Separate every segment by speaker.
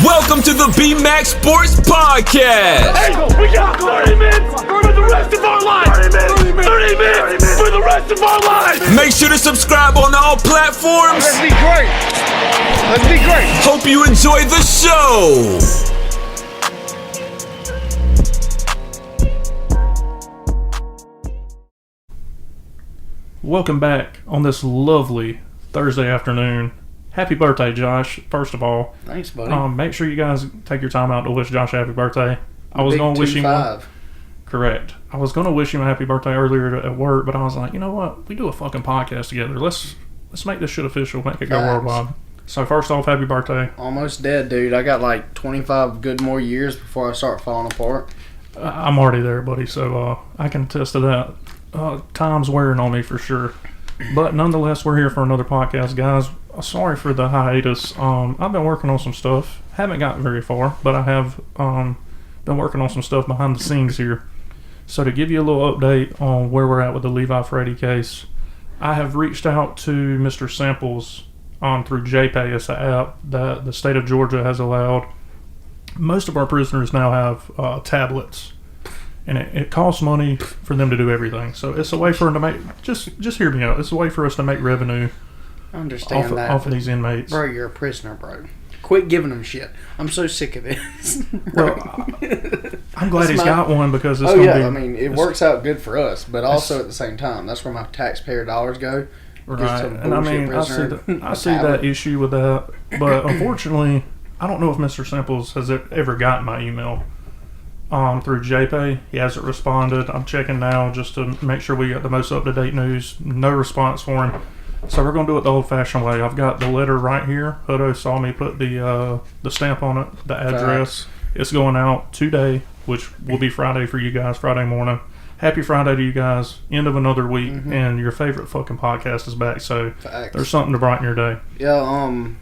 Speaker 1: Welcome to the B-Max Sports Podcast.
Speaker 2: Angel, we got 30 minutes for the rest of our lives. 30 minutes for the rest of our lives.
Speaker 1: Make sure to subscribe on all platforms.
Speaker 2: Let's be great. Let's be great.
Speaker 1: Hope you enjoy the show.
Speaker 3: Welcome back on this lovely Thursday afternoon. Happy birthday, Josh, first of all.
Speaker 4: Thanks, buddy.
Speaker 3: Make sure you guys take your time out to wish Josh a happy birthday. I was going to wish him correct. I was going to wish him a happy birthday earlier at work, but I was like, you know what? We do a fucking podcast together. Let's make this shit official, make it go worldwide. So first off, happy birthday.
Speaker 4: Almost dead, dude. I got like 25 good more years before I start falling apart.
Speaker 3: I'm already there, buddy, so I can attest to that. Time's wearing on me for sure. But nonetheless, we're here for another podcast, guys. Sorry for the hiatus. I've been working on some stuff. Haven't gotten very far, but I have been working on some stuff behind the scenes here. So to give you a little update on where we're at with the Levi Freddy case, I have reached out to Mr. Samples through JPay. It's an app that the state of Georgia has allowed. Most of our prisoners now have tablets. And it costs money for them to do everything. So it's a way for them to make... Just hear me out. It's a way for us to make revenue off of these inmates.
Speaker 4: Bro, you're a prisoner, bro. Quit giving them shit. I'm so sick of this.
Speaker 3: Well, I'm glad he's got one because it's
Speaker 4: it works out good for us. But also at the same time, that's where my taxpayer dollars go.
Speaker 3: Right. And I see that issue with that. But unfortunately, I don't know if Mr. Samples has ever gotten my email. Through JPay. He hasn't responded. I'm checking now just to make sure we got the most up-to-date news. No response for him. So we're going to do it the old-fashioned way. I've got the letter right here. Hutto saw me put the stamp on it, the address. It's going out today, which will be Friday for you guys, Friday morning. Happy Friday to you guys. End of another week, and your favorite fucking podcast is back. So there's something to brighten your day.
Speaker 4: Yeah,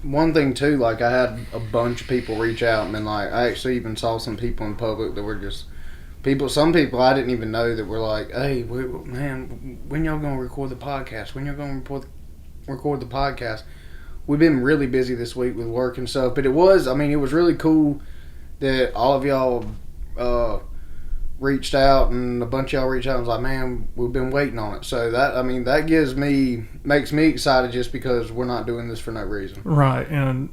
Speaker 4: one thing too, like I had a bunch of people reach out, and then like I actually even saw some people in public that were just some people I didn't even know that were like, "Hey, man, when y'all gonna record the podcast? When y'all gonna record the podcast?" We've been really busy this week with work and stuff, but it was really cool that all of y'all reached out, and a bunch of y'all reached out and was like, "Man, we've been waiting on it." So that makes me excited just because we're not doing this for no reason.
Speaker 3: Right, and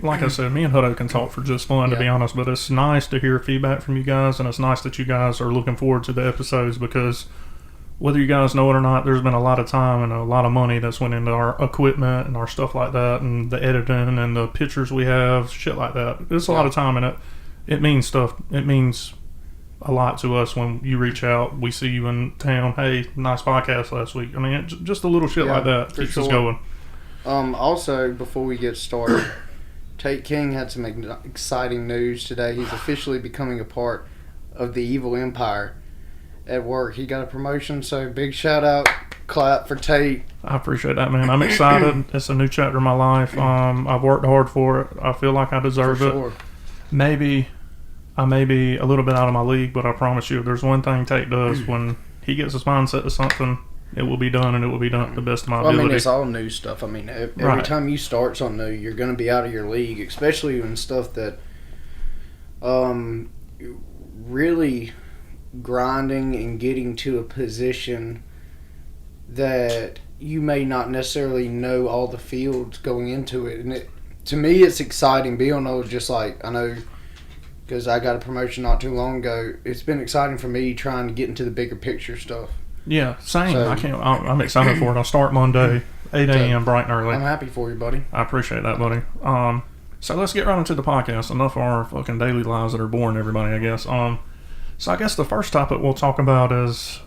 Speaker 3: like I said, me and Hutto can talk for just fun, to be honest, but it's nice to hear feedback from you guys, and it's nice that you guys are looking forward to the episodes because whether you guys know it or not, there's been a lot of time and a lot of money that's went into our equipment and our stuff like that, and the editing and the pictures we have, shit like that. It's a lot of time in it. It means stuff. It means a lot to us when you reach out. We see you in town. Hey, nice podcast last week. I mean, just a little shit like that keeps us going.
Speaker 4: Also, before we get started, Tate King had some exciting news today. He's officially becoming a part of the evil empire at work. He got a promotion, so big shout out, clap for Tate.
Speaker 3: I appreciate that, man. I'm excited. It's a new chapter in my life. I've worked hard for it. I feel like I deserve it. Maybe I may be a little bit out of my league, but I promise you, if there's one thing Tate does, when he gets his mindset to something, it will be done, and it will be done to the best of my ability.
Speaker 4: I mean, it's all new stuff. I mean, every time you start something new, you're going to be out of your league, especially in stuff that really grinding and getting to a position that you may not necessarily know all the fields going into it. And to me, it's exciting. Bill knows, just like I know, because I got a promotion not too long ago. It's been exciting for me trying to get into the bigger picture stuff.
Speaker 3: Yeah, same. So, I'm excited for it. I'll start Monday, 8 a.m. bright and early.
Speaker 4: I'm happy for you, buddy.
Speaker 3: I appreciate that, buddy. So let's get right into the podcast. Enough of our fucking daily lives that are boring everybody, I guess. So I guess the first topic we'll talk about is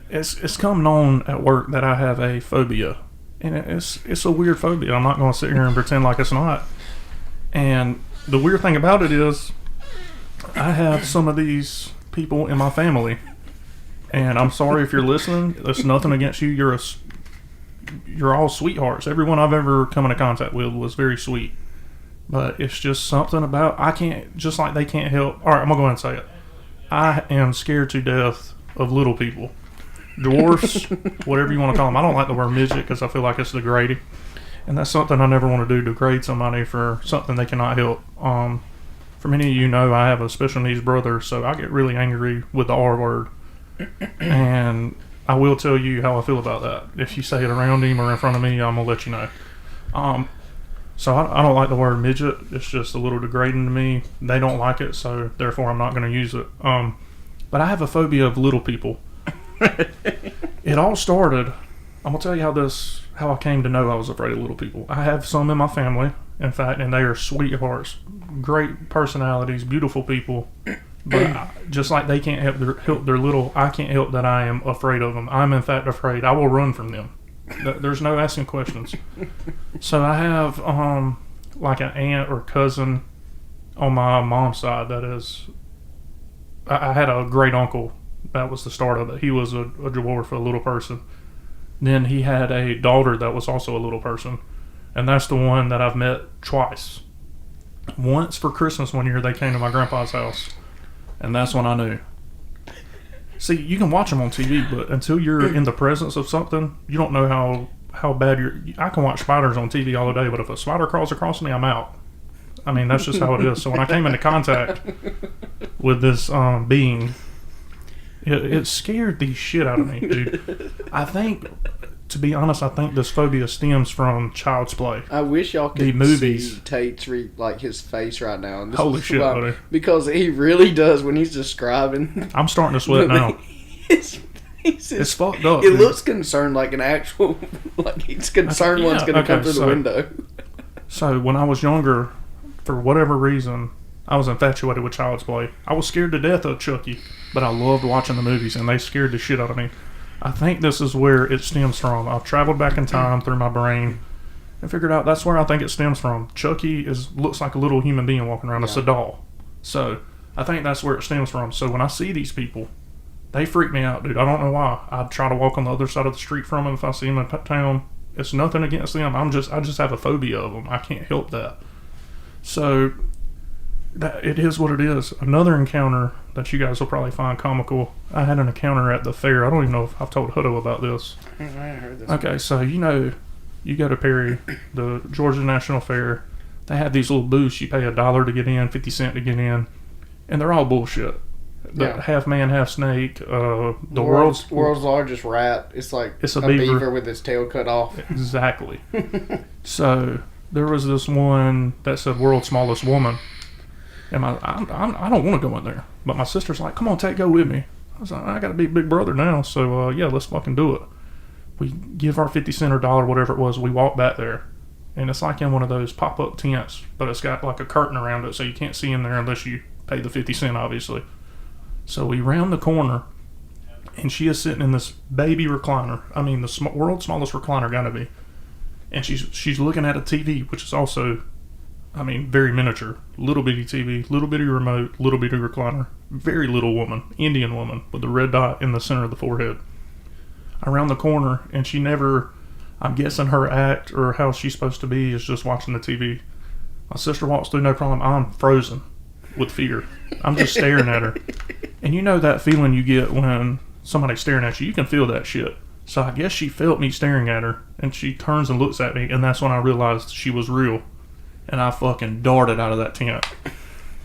Speaker 3: it's come known at work that I have a phobia, and it's a weird phobia. I'm not going to sit here and pretend like it's not. And the weird thing about it is I have some of these people in my family, and I'm sorry if you're listening. There's nothing against you. You're all sweethearts. Everyone I've ever come into contact with was very sweet. But it's just something about, I can't, just like they can't help. All right, I'm going to go ahead and say it. I am scared to death of little people. Dwarfs, whatever you want to call them. I don't like the word midget because I feel like it's degrading. And that's something I never want to do, degrade somebody for something they cannot help. For many of you know, I have a special needs brother, so I get really angry with the R word. And I will tell you how I feel about that. If you say it around him or in front of me, I'm going to let you know. So I don't like the word midget. It's just a little degrading to me. They don't like it, so therefore I'm not going to use it. But I have a phobia of little people. It all started, I'm going to tell you how I came to know I was afraid of little people. I have some in my family, in fact, and they are sweethearts, great personalities, beautiful people. But just like they can't help their little, I can't help that I am afraid of them. I'm in fact afraid. I will run from them. There's no asking questions. So I have like an aunt or cousin on my mom's side that is. I had a great uncle. That was the start of it. He was a dwarf, a little person. Then he had a daughter that was also a little person, and that's the one that I've met twice. Once for Christmas one year, they came to my grandpa's house, and that's when I knew. See, you can watch them on TV, but until you're in the presence of something, you don't know how bad I can watch spiders on TV all day, but if a spider crawls across me, I'm out. I mean, that's just how it is. So when I came into contact with this being, it scared the shit out of me, dude. I think, to be honest, I think this phobia stems from Child's Play.
Speaker 4: I wish y'all could see Tate's his face right now. And
Speaker 3: holy shit, buddy.
Speaker 4: Because he really does when he's describing.
Speaker 3: I'm starting to sweat now. It's fucked up.
Speaker 4: It looks concerned, like an actual, like he's concerned one's going to come through the window.
Speaker 3: So when I was younger, for whatever reason, I was infatuated with Child's Play. I was scared to death of Chucky, but I loved watching the movies, and they scared the shit out of me. I think this is where it stems from. I've traveled back in time through my brain and figured out that's where I think it stems from. Chucky looks like a little human being walking around. Yeah. It's a doll. So I think that's where it stems from. So when I see these people, they freak me out, dude. I don't know why. I try to walk on the other side of the street from them if I see them in town. It's nothing against them. I just have a phobia of them. I can't help that. So it is what it is. Another encounter that you guys will probably find comical. I had an encounter at the fair. I don't even know if I've told Hutto about this.
Speaker 4: I heard this.
Speaker 3: Okay, so you go to Perry, the Georgia National Fair. They have these little booths. You pay $1 to get in, 50 cents to get in, and they're all bullshit. The half man, half snake. The world's
Speaker 4: largest rat. It's a beaver with its tail cut off.
Speaker 3: Exactly. So there was this one that said "world's smallest woman," and I don't want to go in there, but my sister's like, "Come on, go with me." I was like, "I got to be big brother now, so yeah, let's fucking do it." We give our 50 cent or $1, whatever it was. We walk back there, and it's like in one of those pop-up tents, but it's got like a curtain around it, so you can't see in there unless you pay the 50 cent, obviously. So we round the corner, and she is sitting in this baby recliner. I mean, the world's smallest recliner, gotta be. And she's looking at a TV, which is also, I mean, very miniature. Little bitty TV, little bitty remote, little bitty recliner. Very little woman, Indian woman, with the red dot in the center of the forehead. I round the corner, and she never, I'm guessing her act or how she's supposed to be is just watching the TV. My sister walks through, no problem. I'm frozen with fear. I'm just staring at her. And you know that feeling you get when somebody's staring at you? You can feel that shit. So I guess she felt me staring at her, and she turns and looks at me, and that's when I realized she was real. And I fucking darted out of that tent.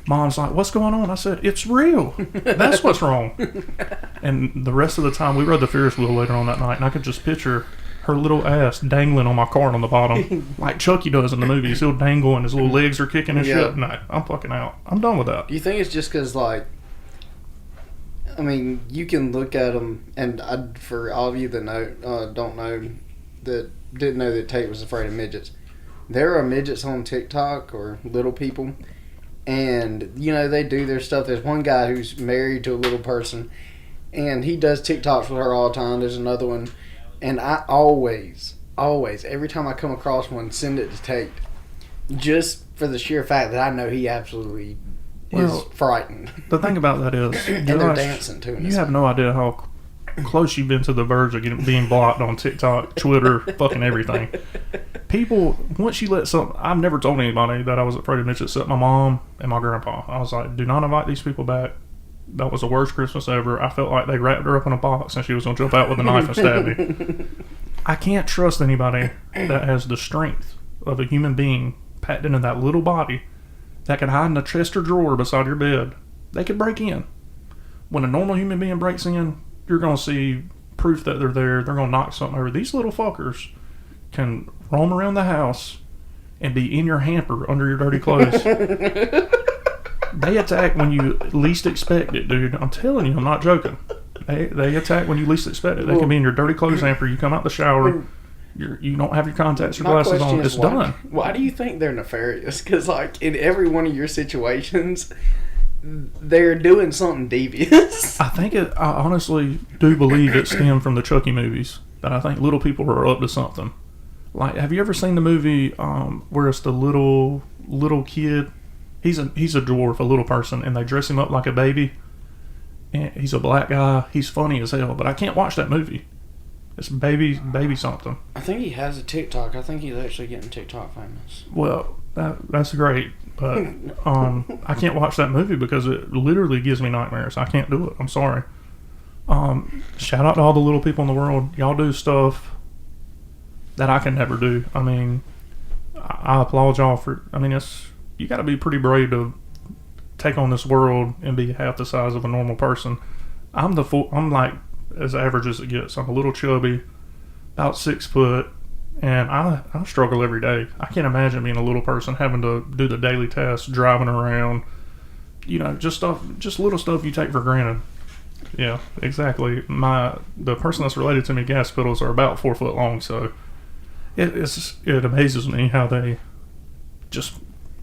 Speaker 3: Mom's like, "What's going on?" I said, "It's real. That's what's wrong." And the rest of the time, we rode the Ferris wheel later on that night, and I could just picture her little ass dangling on my cart on the bottom, like Chucky does in the movies. He'll dangle and his little legs are kicking and shit. No, I'm fucking out. I'm done with that.
Speaker 4: Do you think it's just because, like, I mean, you can look at them, and for all of you that didn't know that Tate was afraid of midgets, there are midgets on TikTok or little people, and they do their stuff. There's one guy who's married to a little person, and he does TikToks with her all the time. There's another one, and I always, every time I come across one, send it to Tate, just for the sheer fact that I know he absolutely is frightened.
Speaker 3: The thing about that is,
Speaker 4: and they're dancing too.
Speaker 3: You have no idea how close you've been to the verge of being blocked on TikTok, Twitter, fucking everything. People, once you let I've never told anybody that I was afraid of midgets except my mom and my grandpa. I was like, do not invite these people back. That was the worst Christmas ever. I felt like they wrapped her up in a box and she was going to jump out with a knife and stab me. I can't trust anybody that has the strength of a human being packed into that little body that could hide in a chest or drawer beside your bed. They could break in. When a normal human being breaks in, you're going to see proof that they're there. They're going to knock something over. These little fuckers can roam around the house and be in your hamper under your dirty clothes. They attack when you least expect it, dude. I'm telling you, I'm not joking. They attack when you least expect it. They can be in your dirty clothes hamper. You come out the shower, you don't have your contacts or glasses on. It's done.
Speaker 4: Why do you think they're nefarious? Because, like, in every one of your situations, they're doing something devious.
Speaker 3: I honestly do believe it stemmed from the Chucky movies. That I think little people are up to something. Like, have you ever seen the movie where it's the little kid? He's a dwarf, a little person, and they dress him up like a baby. And he's a black guy. He's funny as hell, but I can't watch that movie. It's baby something.
Speaker 4: I think he has a TikTok. I think he's actually getting TikTok famous.
Speaker 3: Well, that's great, but I can't watch that movie because it literally gives me nightmares. I can't do it. I'm sorry. Shout out to all the little people in the world. Y'all do stuff that I can never do. I mean, I applaud y'all for. I mean, you got to be pretty brave to take on this world and be half the size of a normal person. I'm like as average as it gets. I'm a little chubby, about 6 foot, and I struggle every day. I can't imagine being a little person having to do the daily tasks, driving around, just little stuff you take for granted. Yeah, exactly. The person that's related to me, gas pedals are about 4 foot long, so it amazes me how they just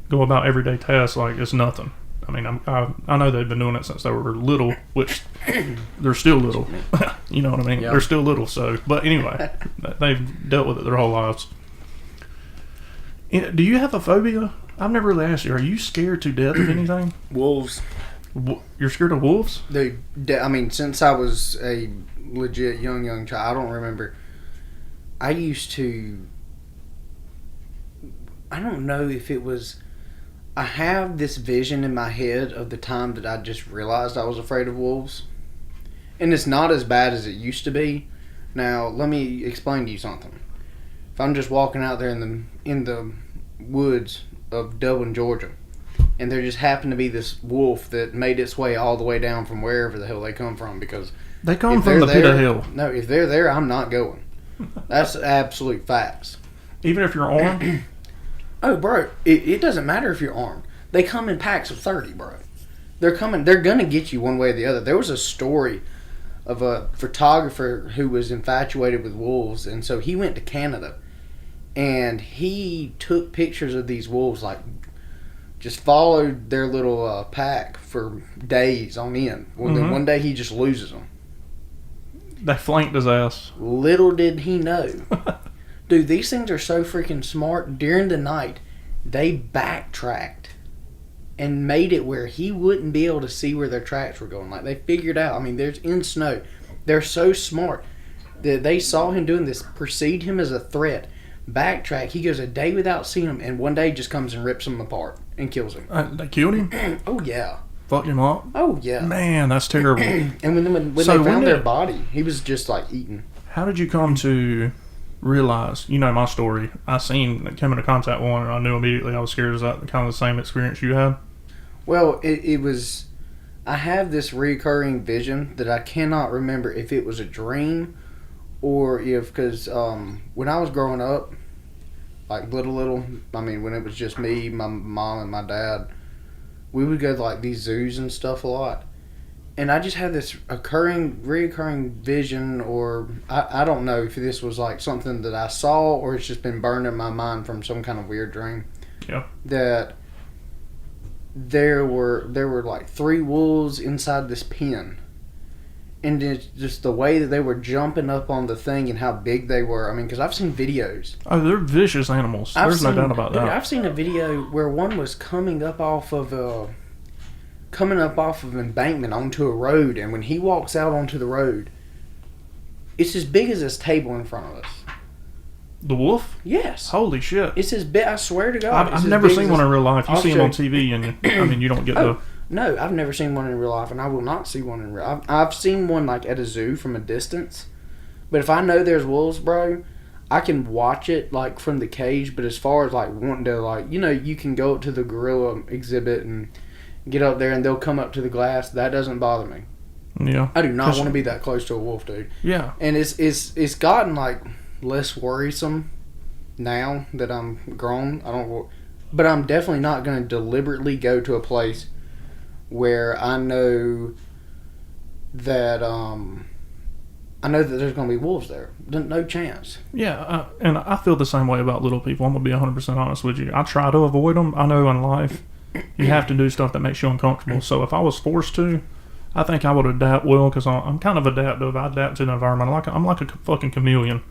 Speaker 3: go about everyday tasks like it's nothing. I mean, I know they've been doing it since they were little, which they're still little. You know what I mean? Yep. They're still little. So, but anyway, they've dealt with it their whole lives. Do you have a phobia? I've never really asked you. Are you scared to death of anything?
Speaker 4: Wolves.
Speaker 3: You're scared of wolves?
Speaker 4: Dude, I mean, since I was a legit young child, I don't remember. I used to. I don't know if it was. I have this vision in my head of the time that I just realized I was afraid of wolves. And it's not as bad as it used to be. Now, let me explain to you something. If I'm just walking out there in the woods of Dublin, Georgia, and there just happened to be this wolf that made its way all the way down from wherever the hell they come from, because
Speaker 3: they come from the pit of hell.
Speaker 4: No, if they're there, I'm not going. That's absolute facts.
Speaker 3: Even if you're armed?
Speaker 4: Oh, bro, it doesn't matter if you're armed. They come in packs of 30, bro. They're going to get you one way or the other. There was a story of a photographer who was infatuated with wolves, and so he went to Canada, and he took pictures of these wolves, like, just followed their little pack for days on end. Well, then one day he just loses them.
Speaker 3: They flanked his ass.
Speaker 4: Little did he know. Dude, these things are so freaking smart. During the night, they backtracked and made it where he wouldn't be able to see where their tracks were going. Like, they figured out. I mean, there's in snow. They're so smart that they saw him doing this, perceived him as a threat, backtrack. He goes a day without seeing him, and one day just comes and rips him apart and kills him.
Speaker 3: They killed him?
Speaker 4: Oh, yeah.
Speaker 3: Fucked him up?
Speaker 4: Oh, yeah.
Speaker 3: Man, that's terrible.
Speaker 4: And when they found their body, he was just, like, eaten.
Speaker 3: How did you come to realize, my story, I came into contact with one and I knew immediately I was scared. Is that kind of the same experience you had?
Speaker 4: Well, it was, I have this recurring vision that I cannot remember if it was a dream or because when I was growing up, like little, I mean, when it was just me, my mom and my dad, we would go to like these zoos and stuff a lot. And I just had this reoccurring vision, or I don't know if this was like something that I saw or it's just been burned in my mind from some kind of weird dream.
Speaker 3: Yeah.
Speaker 4: That there were like 3 wolves inside this pen. And it's just the way that they were jumping up on the thing and how big they were. I mean, because I've seen videos.
Speaker 3: Oh, they're vicious animals. There's no doubt about that.
Speaker 4: I've seen a video where one was coming up off of embankment onto a road, and when he walks out onto the road, it's as big as this table in front of us.
Speaker 3: The wolf?
Speaker 4: Yes.
Speaker 3: Holy shit.
Speaker 4: It's as big, I swear to God.
Speaker 3: I've never seen one in real life. You see them on TV, and you don't get the...
Speaker 4: No, I've never seen one in real life, and I will not see one in real life. I've seen one like at a zoo from a distance, but if I know there's wolves, bro, I can watch it like from the cage, but as far as like wanting to like, you know, you can go up to the gorilla exhibit and get up there and they'll come up to the glass. That doesn't bother me.
Speaker 3: Yeah.
Speaker 4: I do not want to be that close to a wolf, dude.
Speaker 3: Yeah.
Speaker 4: And it's gotten like less worrisome now that I'm grown. But I'm definitely not going to deliberately go to a place where I know that there's going to be wolves there. No chance.
Speaker 3: Yeah, and I feel the same way about little people. I'm going to be 100% honest with you. I try to avoid them. I know in life you have to do stuff that makes you uncomfortable. So if I was forced to, I think I would adapt well because I'm kind of adaptive. I adapt to the environment. I'm like a fucking chameleon.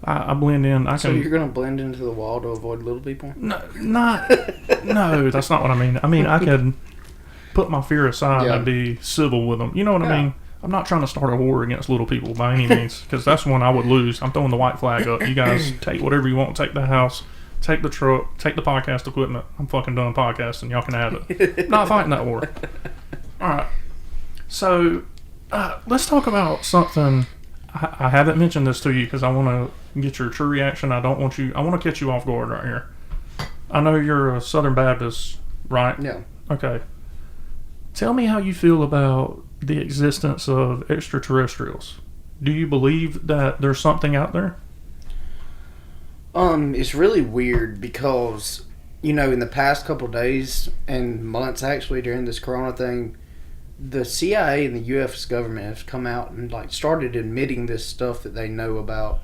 Speaker 3: I blend in.
Speaker 4: So you're going to blend into the wall to avoid little people?
Speaker 3: No, no, that's not what I mean. I mean, I could put my fear aside and be civil with them. You know what I mean? I'm not trying to start a war against little people by any means because that's one I would lose. I'm throwing the white flag up. You guys take whatever you want. Take the house. Take the truck. Take the podcast equipment. I'm fucking done podcasting. Y'all can have it. Not fighting that war. All right. So, let's talk about something. I haven't mentioned this to you because I want to get your true reaction. I want to catch you off guard right here. I know you're a Southern Baptist, right?
Speaker 4: Yeah.
Speaker 3: Okay. Tell me how you feel about the existence of extraterrestrials. Do you believe that there's something out there?
Speaker 4: It's really weird because, you know, in the past couple days and months actually during this corona thing, the CIA and the U.S. government have come out and like started admitting this stuff that they know about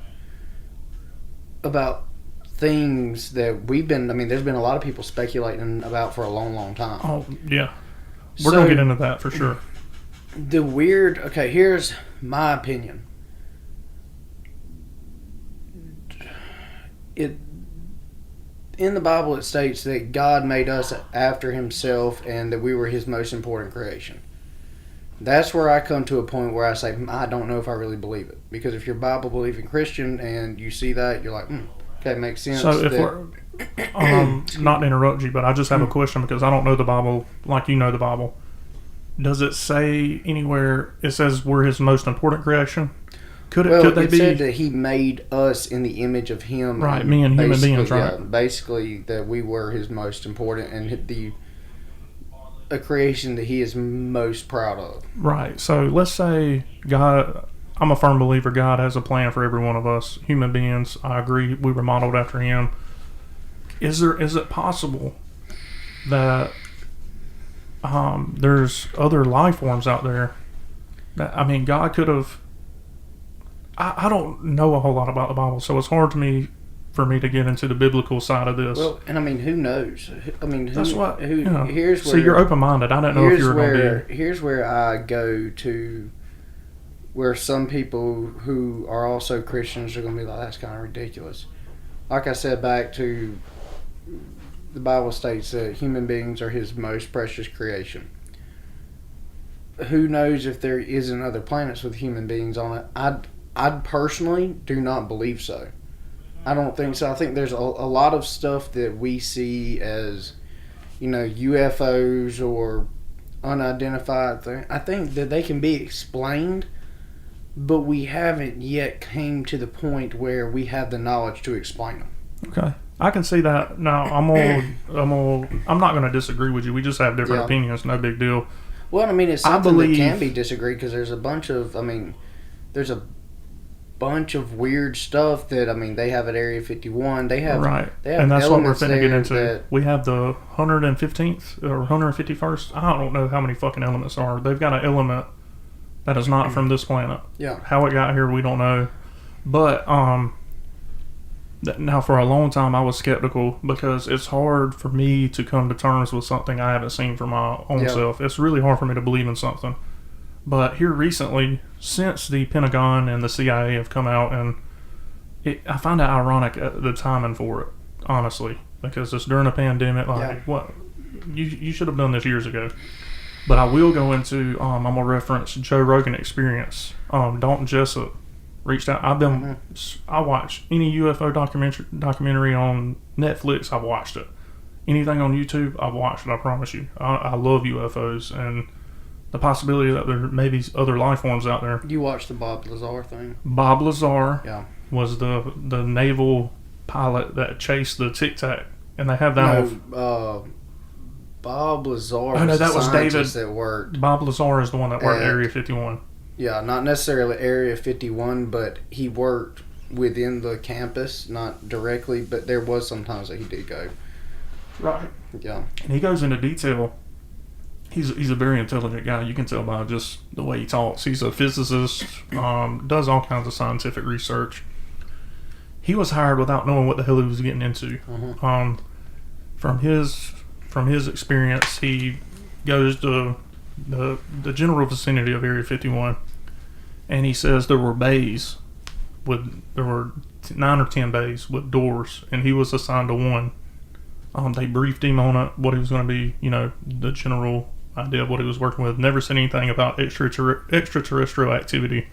Speaker 4: things that we've been. I mean, there's been a lot of people speculating about for a long, long time.
Speaker 3: Oh yeah, we're gonna get into that for sure.
Speaker 4: Here's my opinion. In the Bible it states that God made us after himself and that we were his most important creation. That's where I come to a point where I say, I don't know if I really believe it. Because if you're a Bible-believing Christian and you see that, you're like, okay, makes sense.
Speaker 3: So if we're, not to interrupt you, but I just have a question because I don't know the Bible like you know the Bible. Does it say anywhere, it says we're his most important creation? Could they be? It
Speaker 4: said that he made us in the image of him.
Speaker 3: Right, me and human beings, right?
Speaker 4: Yeah, basically that we were his most important and a creation that he is most proud of.
Speaker 3: Right. So let's say God, I'm a firm believer God has a plan for every one of us. Human beings, I agree, we were modeled after him. Is it possible that there's other life forms out there that, I mean, God could have, I don't know a whole lot about the Bible, so it's hard for me to get into the biblical side of this.
Speaker 4: Well, and I mean, who knows? I mean,
Speaker 3: that's what.
Speaker 4: Here's where.
Speaker 3: So you're open-minded. I didn't know if you were going to be.
Speaker 4: Here's where I go to, where some people who are also Christians are going to be like, that's kind of ridiculous. Like I said, back to the Bible states that human beings are his most precious creation. Who knows if there isn't other planets with human beings on it? I personally do not believe so. I don't think so. I think there's a lot of stuff that we see as, you know, UFOs or unidentified things. I think that they can be explained, but we haven't yet came to the point where we have the knowledge to explain them.
Speaker 3: Okay. I can see that. Now, I'm not going to disagree with you. We just have different opinions. No big deal.
Speaker 4: Well, I mean, it's something that can be disagreed because there's a bunch of weird stuff that, I mean, they have at Area 51. They have
Speaker 3: and that's what we're finna get into.
Speaker 4: That,
Speaker 3: we have the 115th or 151st. I don't know how many fucking elements are. They've got an element that is not from this planet.
Speaker 4: Yeah.
Speaker 3: How it got here, we don't know. But now for a long time, I was skeptical because it's hard for me to come to terms with something I haven't seen for my own self. It's really hard for me to believe in something. But here recently, since the Pentagon and the CIA have come out, and I find it ironic the timing for it, honestly, because it's during a pandemic. What you should have done this years ago. But I will go into. I'm gonna reference Joe Rogan Experience. Dalton Jessup reached out. I watch any UFO documentary on Netflix. I've watched it. Anything on YouTube, I've watched it. I promise you. I love UFOs and the possibility that there may be other life forms out there.
Speaker 4: You watched the Bob Lazar thing?
Speaker 3: Bob Lazar.
Speaker 4: Yeah.
Speaker 3: was the naval pilot that chased the Tic Tac, and they have that.
Speaker 4: Bob Lazar.
Speaker 3: Oh no, that was David.
Speaker 4: That worked.
Speaker 3: Bob Lazar is the one that worked at Area 51.
Speaker 4: Yeah, not necessarily Area 51, but he worked within the campus, not directly, but there was sometimes that he did go.
Speaker 3: Right.
Speaker 4: Yeah.
Speaker 3: And he goes into detail. He's a very intelligent guy. You can tell by just the way he talks. He's a physicist, does all kinds of scientific research. He was hired without knowing what the hell he was getting into.
Speaker 4: Mm-hmm.
Speaker 3: From his experience, he goes to the general vicinity of Area 51, and he says there were 9 or 10 bays with doors, and he was assigned to one. They briefed him on it, what he was going to be, the general idea of what he was working with. Never said anything about extraterrestrial activity,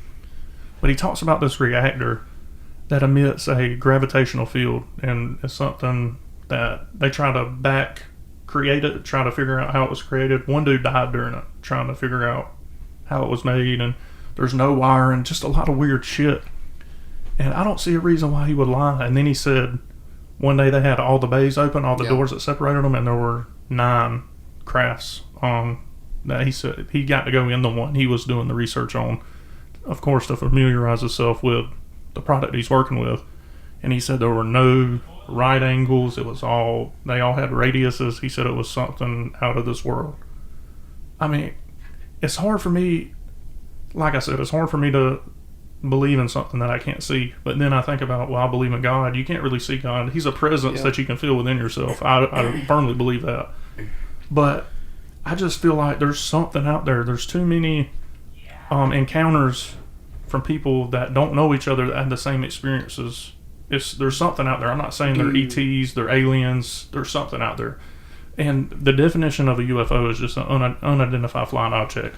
Speaker 3: but he talks about this reactor that emits a gravitational field, and it's something that they try to create it, try to figure out how it was created. One dude died during it, trying to figure out how it was made, and there's no wiring, just a lot of weird shit. And I don't see a reason why he would lie. And then he said one day they had all the bays open, all the doors that separated them, and there were 9 crafts that he said he got to go in the one he was doing the research on, of course, to familiarize himself with the product he's working with. And he said there were no right angles. They all had radiuses. He said it was something out of this world. I mean, it's hard for me, like I said, it's hard for me to believe in something that I can't see. But then I think about, well, I believe in God. You can't really see God. He's a presence that you can feel within yourself. I firmly believe that. But I just feel like there's something out there. There's too many encounters from people that don't know each other that have the same experiences. There's something out there. I'm not saying they're ETs, they're aliens. There's something out there. And the definition of a UFO is just an unidentified flying object.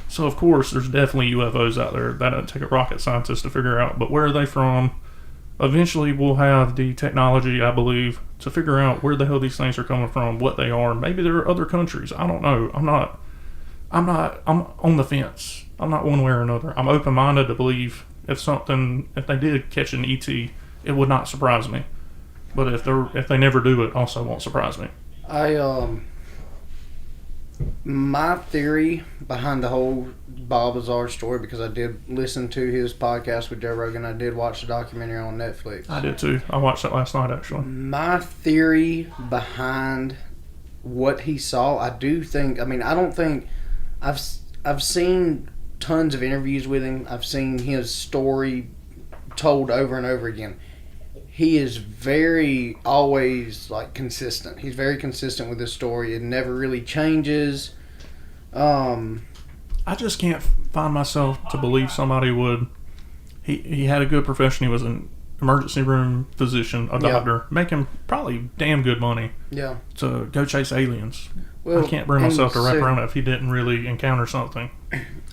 Speaker 3: So, of course, there's definitely UFOs out there. That doesn't take a rocket scientist to figure out. But where are they from? Eventually, we'll have the technology, I believe, to figure out where the hell these things are coming from, what they are. Maybe there are other countries. I don't know. I'm on the fence. I'm not one way or another. I'm open-minded to believe if they did catch an ET, it would not surprise me. But if they never do, it also won't surprise me.
Speaker 4: My theory behind the whole Bob Lazar story, because I did listen to his podcast with Joe Rogan, I did watch the documentary on Netflix.
Speaker 3: I did too. I watched that last night, actually.
Speaker 4: My theory behind what he saw, I don't think I've seen tons of interviews with him. I've seen his story told over and over again. He is always consistent. He's very consistent with his story. It never really changes.
Speaker 3: I just can't find myself to believe somebody would. He had a good profession. He was an emergency room physician, a doctor, making probably damn good money.
Speaker 4: Yeah. To
Speaker 3: go chase aliens.
Speaker 4: Well,
Speaker 3: I can't bring myself to wrap around it if he didn't really encounter something.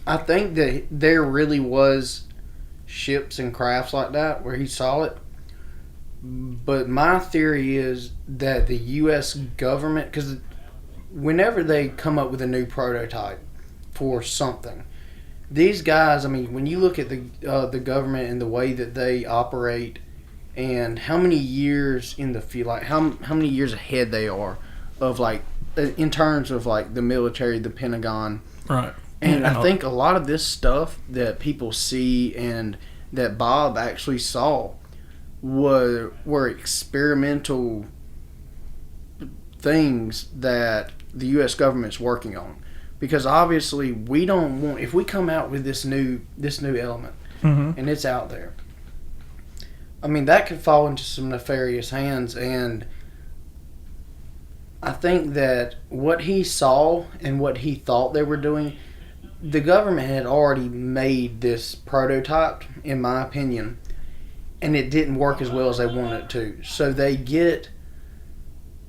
Speaker 4: I think that there really was ships and crafts like that where he saw it. But my theory is that the U.S. government, because whenever they come up with a new prototype for something, these guys, when you look at the government and the way that they operate and how many years in the field, how many years ahead they are of in terms of the military, the Pentagon.
Speaker 3: Right.
Speaker 4: And I think a lot of this stuff that people see and that Bob actually saw were experimental things that the U.S. government's working on, because obviously we don't want, if we come out with this new element and it's out there, that could fall into some nefarious hands. And I think that what he saw and what he thought they were doing, the government had already made this prototype, in my opinion, and it didn't work as well as they wanted it to. So they get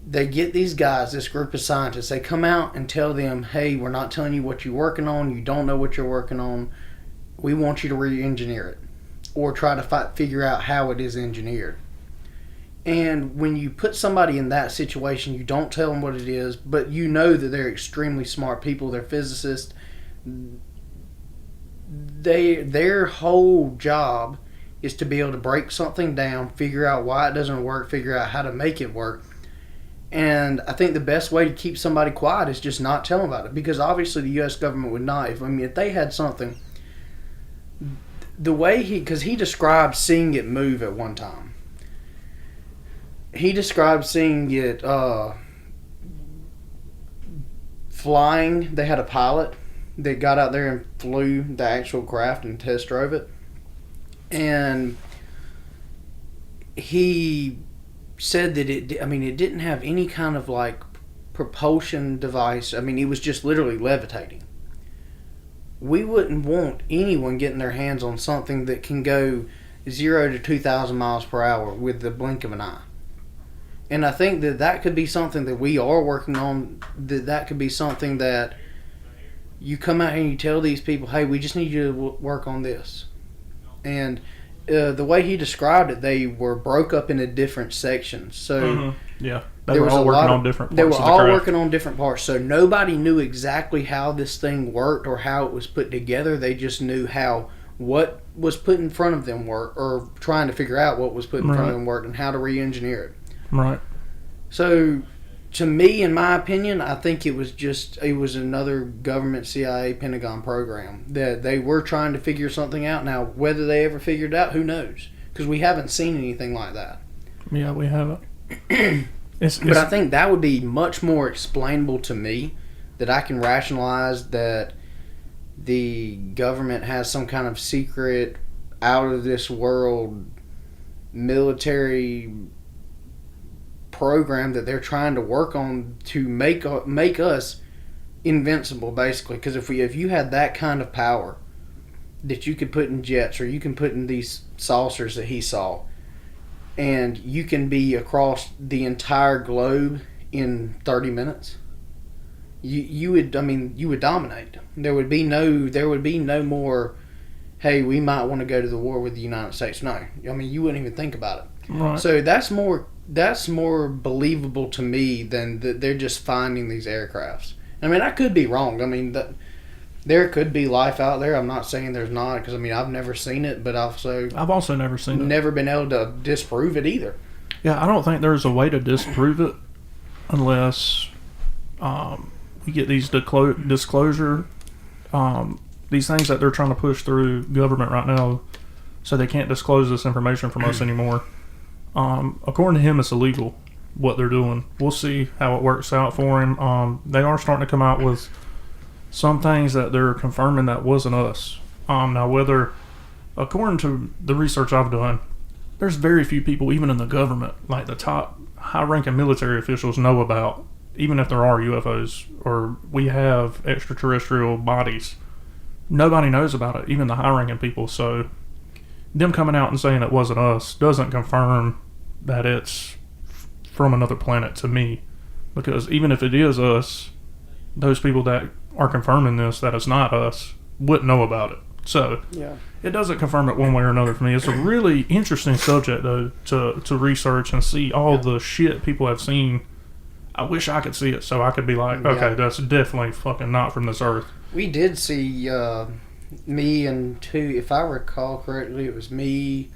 Speaker 4: these guys, this group of scientists, they come out and tell them, hey, we're not telling you what you're working on. You don't know what you're working on. We want you to re-engineer it or try to figure out how it is engineered. And when you put somebody in that situation, you don't tell them what it is, but you know that they're extremely smart people. They're physicists. Their whole job is to be able to break something down, figure out why it doesn't work, figure out how to make it work. And I think the best way to keep somebody quiet is just not tell them about it, because obviously the U.S. government would not. If they had something, the way because he described seeing it move at one time. He described seeing it flying. They had a pilot that got out there and flew the actual craft and test drove it. And he said that it didn't have any kind of like propulsion device. It was just literally levitating. We wouldn't want anyone getting their hands on something that can go 0 to 2,000 miles per hour with the blink of an eye. And I think that could be something that we are working on. That could be something that you come out here and you tell these people, hey, we just need you to work on this. And the way he described it, they were broke up into different sections. So
Speaker 3: yeah, they were all working on different parts.
Speaker 4: They were all working on different parts. So nobody knew exactly how this thing worked or how it was put together. They just knew how what was put in front of them worked, or trying to figure out what was put in front of them worked and how to re-engineer it.
Speaker 3: Right.
Speaker 4: So, to me, in my opinion, I think it was another government, CIA, Pentagon program that they were trying to figure something out. Now, whether they ever figured it out, who knows? Because we haven't seen anything like that.
Speaker 3: Yeah, we haven't.
Speaker 4: But I think that would be much more explainable to me, that I can rationalize that the government has some kind of secret, out of this world military program that they're trying to work on to make us invincible, basically. Because if you had that kind of power that you could put in jets, or you can put in these saucers that he saw, and you can be across the entire globe in 30 minutes, you would dominate. There would be no more, hey, we might want to go to the war with the United States. No, you wouldn't even think about it.
Speaker 3: Right.
Speaker 4: So that's more believable to me than that they're just finding these aircrafts. I could be wrong. There could be life out there. I'm not saying there's not, because I've never seen it, but I've also
Speaker 3: never seen it.
Speaker 4: Never been able to disprove it either.
Speaker 3: Yeah, I don't think there's a way to disprove it unless we get these disclosure, these things that they're trying to push through government right now, so they can't disclose this information from us anymore. According to him, it's illegal what they're doing. We'll see how it works out for him. They are starting to come out with some things that they're confirming that wasn't us. Now, whether, according to the research I've done, there's very few people, even in the government, like the top high-ranking military officials, know about, even if there are UFOs or we have extraterrestrial bodies. Nobody knows about it, even the high-ranking people. So them coming out and saying it wasn't us doesn't confirm that it's from another planet to me, because even if it is us, those people that are confirming this, that it's not us, wouldn't know about it. So
Speaker 4: yeah,
Speaker 3: it doesn't confirm it one way or another for me. It's a really interesting subject, though, to research and see all the shit people have seen. I wish I could see it so I could be like, okay, that's definitely fucking not from this earth.
Speaker 4: We did see me and two, if I recall correctly, it was me,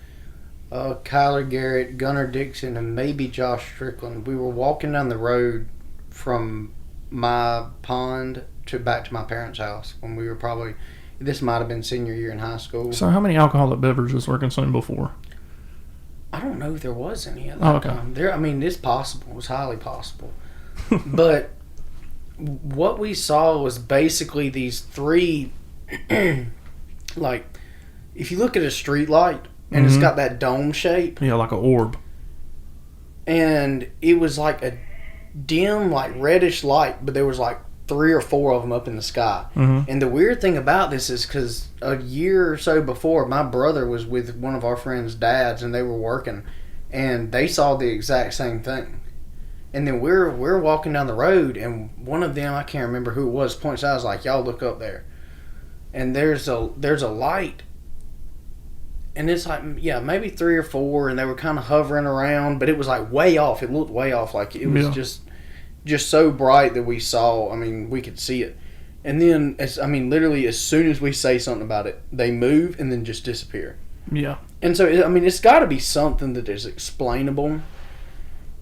Speaker 4: Kyler Garrett, Gunnar Dixon, and maybe Josh Strickland. We were walking down the road from my pond back to my parents' house when we were probably, this might have been senior year in high school.
Speaker 3: So how many alcoholic beverages were consumed before?
Speaker 4: I don't know if there was any at that time. It's possible. It's highly possible. But what we saw was basically these three, like, if you look at a street light and it's got that dome shape.
Speaker 3: Yeah, like an orb.
Speaker 4: And it was like a dim, like reddish light, but there was like 3 or 4 of them up in the sky. And the weird thing about this is because a year or so before, my brother was with one of our friends' dads, and they were working, and they saw the exact same thing. And then we're walking down the road, and one of them, I can't remember who it was, points out, I was like, y'all look up there. And there's a light, and it's like, yeah, maybe 3 or 4, and they were kind of hovering around, but it was like way off. It looked way off, like it was just so bright that we saw, we could see it. And then, literally as soon as we say something about it, they move and then just disappear.
Speaker 3: Yeah.
Speaker 4: And so, I mean, it's got to be something that is explainable.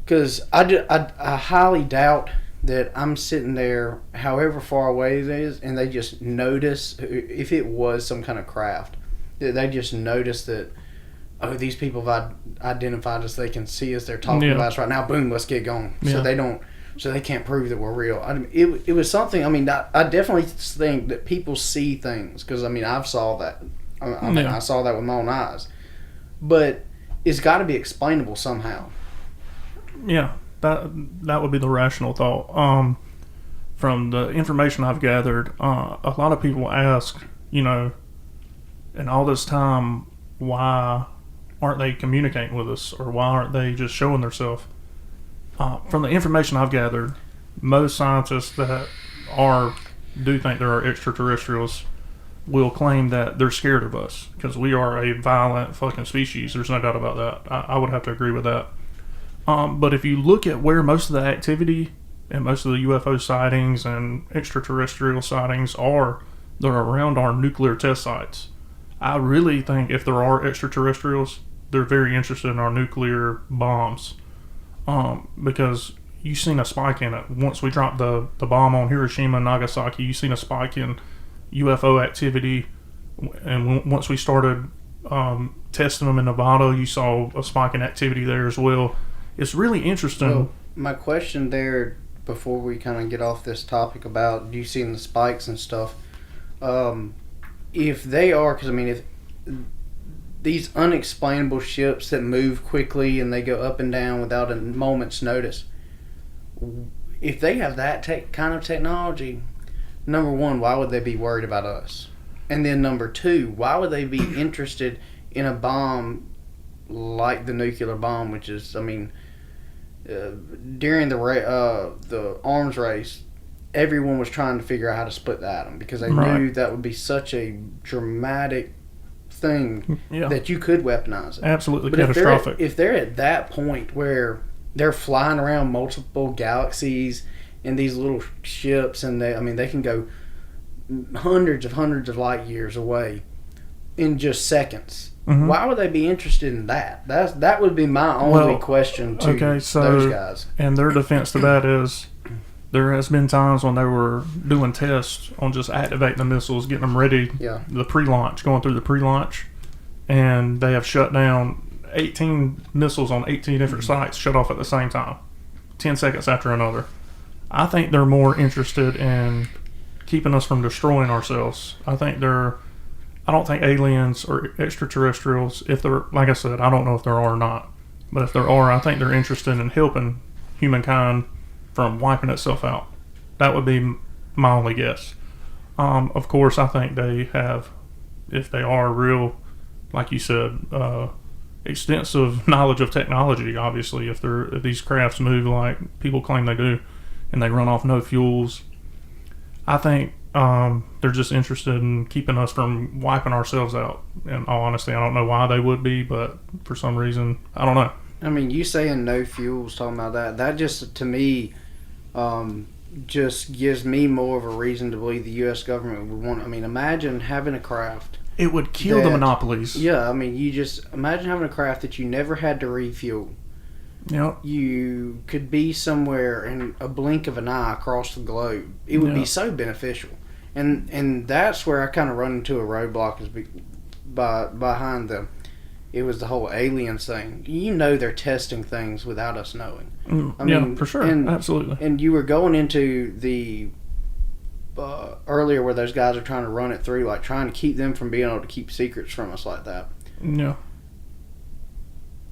Speaker 4: Because I highly doubt that I'm sitting there, however far away it is, and they just notice, if it was some kind of craft, that they just notice that, oh, these people have identified us, they can see us, they're talking about us right now, boom, let's get going. So they can't prove that we're real. I mean, it was something, I mean, I definitely think that people see things, because, I mean, I've saw that. I saw that with my own eyes. But it's got to be explainable somehow.
Speaker 3: Yeah, that would be the rational thought. From the information I've gathered, a lot of people ask, in all this time, why aren't they communicating with us, or why aren't they just showing themselves? From the information I've gathered, most scientists that do think there are extraterrestrials will claim that they're scared of us because we are a violent fucking species. There's no doubt about that. I would have to agree with that. But if you look at where most of the activity and most of the UFO sightings and extraterrestrial sightings are, they're around our nuclear test sites. I really think if there are extraterrestrials, they're very interested in our nuclear bombs. Because you've seen a spike in it. Once we dropped the bomb on Hiroshima and Nagasaki, you've seen a spike in UFO activity. And once we started testing them in Nevada, you saw a spike in activity there as well. It's really interesting.
Speaker 4: Well, my question there, before we kind of get off this topic about you seeing the spikes and stuff, if they are, because I mean, if these unexplainable ships that move quickly and they go up and down without a moment's notice, if they have that kind of technology, number one, why would they be worried about us? And then number two, why would they be interested in a bomb like the nuclear bomb, which is, I mean, during the arms race, everyone was trying to figure out how to split the atom because they knew that would be such a dramatic thing that you could weaponize it.
Speaker 3: Absolutely
Speaker 4: but
Speaker 3: catastrophic.
Speaker 4: If they're at that point where they're flying around multiple galaxies in these little ships, and they can go hundreds of light years away in just seconds. Mm-hmm. Why would they be interested in that? That would be my only question to those guys. And
Speaker 3: their defense to that is there has been times when they were doing tests on just activating the missiles, getting them ready, the pre-launch, going through the pre-launch, and they have shut down 18 missiles on 18 different sites, shut off at the same time, 10 seconds after another. I think they're more interested in keeping us from destroying ourselves. I don't think aliens or extraterrestrials, if they're, like I said, I don't know if there are or not, but if there are, I think they're interested in helping humankind from wiping itself out. That would be my only guess. Of course, I think they have, if they are real, like you said, extensive knowledge of technology, obviously, if these crafts move like people claim they do, and they run off no fuels. I think they're just interested in keeping us from wiping ourselves out. And all honesty, I don't know why they would be, but for some reason, I don't know.
Speaker 4: I mean, you saying no fuels, talking about that just, to me, just gives me more of a reason to believe the U.S. government would want. I mean, imagine having a craft.
Speaker 3: It would kill the monopolies.
Speaker 4: Yeah, I mean, you just imagine having a craft that you never had to refuel.
Speaker 3: Yep.
Speaker 4: You could be somewhere in a blink of an eye across the globe. It would be so beneficial. And that's where I kind of run into a roadblock is behind it was the whole aliens thing. They're testing things without us knowing. I mean,
Speaker 3: for sure. Absolutely.
Speaker 4: And you were going into the earlier where those guys are trying to run it through, like trying to keep them from being able to keep secrets from us like that.
Speaker 3: Yeah.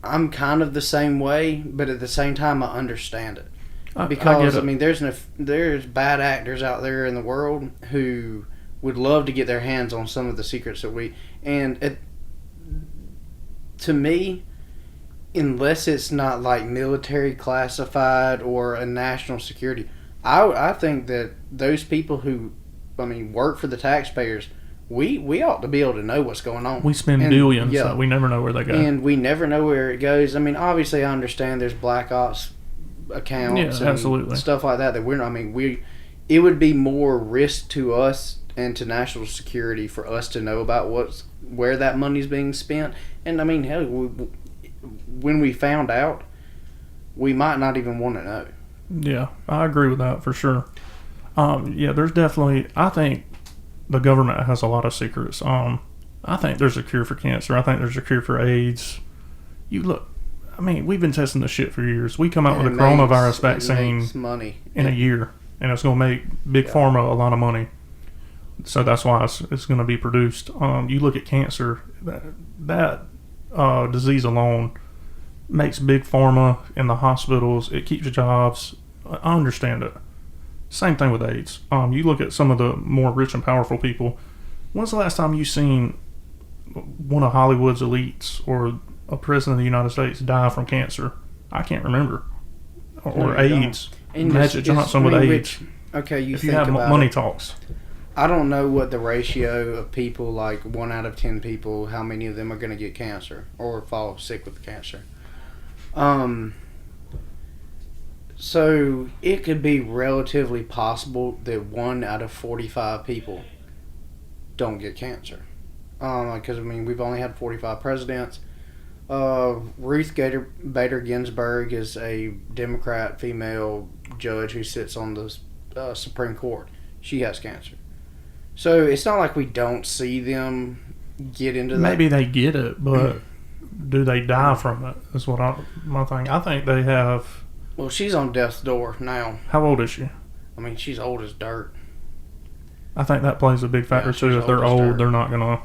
Speaker 4: I'm kind of the same way, but at the same time, I understand it. Because, I mean, there's bad actors out there in the world who would love to get their hands on some of the secrets that to me, unless it's not like military classified or a national security, I think that those people who, work for the taxpayers, we ought to be able to know what's going on.
Speaker 3: We spend billions, so we never know where they go.
Speaker 4: And we never know where it goes. I mean, obviously, I understand there's black ops accounts and
Speaker 3: absolutely.
Speaker 4: Stuff like that we're not. It would be more risk to us and to national security for us to know about where that money's being spent. And I mean, hell, when we found out, we might not even want to know.
Speaker 3: Yeah, I agree with that for sure. Yeah, there's definitely. I think the government has a lot of secrets. I think there's a cure for cancer. I think there's a cure for AIDS. You look. I mean, we've been testing this shit for years. We come out with a coronavirus vaccine
Speaker 4: money
Speaker 3: in a year, and it's going to make Big Pharma a lot of money. So that's why it's going to be produced. You look at cancer, that disease alone makes Big Pharma in the hospitals. It keeps jobs. I understand it. Same thing with AIDS. You look at some of the more rich and powerful people. When's the last time you seen one of Hollywood's elites or a president of the United States die from cancer? I can't remember. Or AIDS. Magic Johnson with AIDS.
Speaker 4: Okay,
Speaker 3: if you have money talks.
Speaker 4: I don't know what the ratio of people, like 1 out of 10 people, how many of them are going to get cancer or fall sick with cancer. So it could be relatively possible that 1 out of 45 people don't get cancer. Because, I mean, we've only had 45 presidents. Ruth Bader Ginsburg is a Democrat female judge who sits on the Supreme Court. She has cancer. So it's not like we don't see them get into that.
Speaker 3: Maybe they get it, but do they die from it? Is what my thing. I think they have.
Speaker 4: Well, she's on death's door now.
Speaker 3: How old is she?
Speaker 4: I mean, she's old as dirt.
Speaker 3: I think that plays a big factor too. If they're old, they're not gonna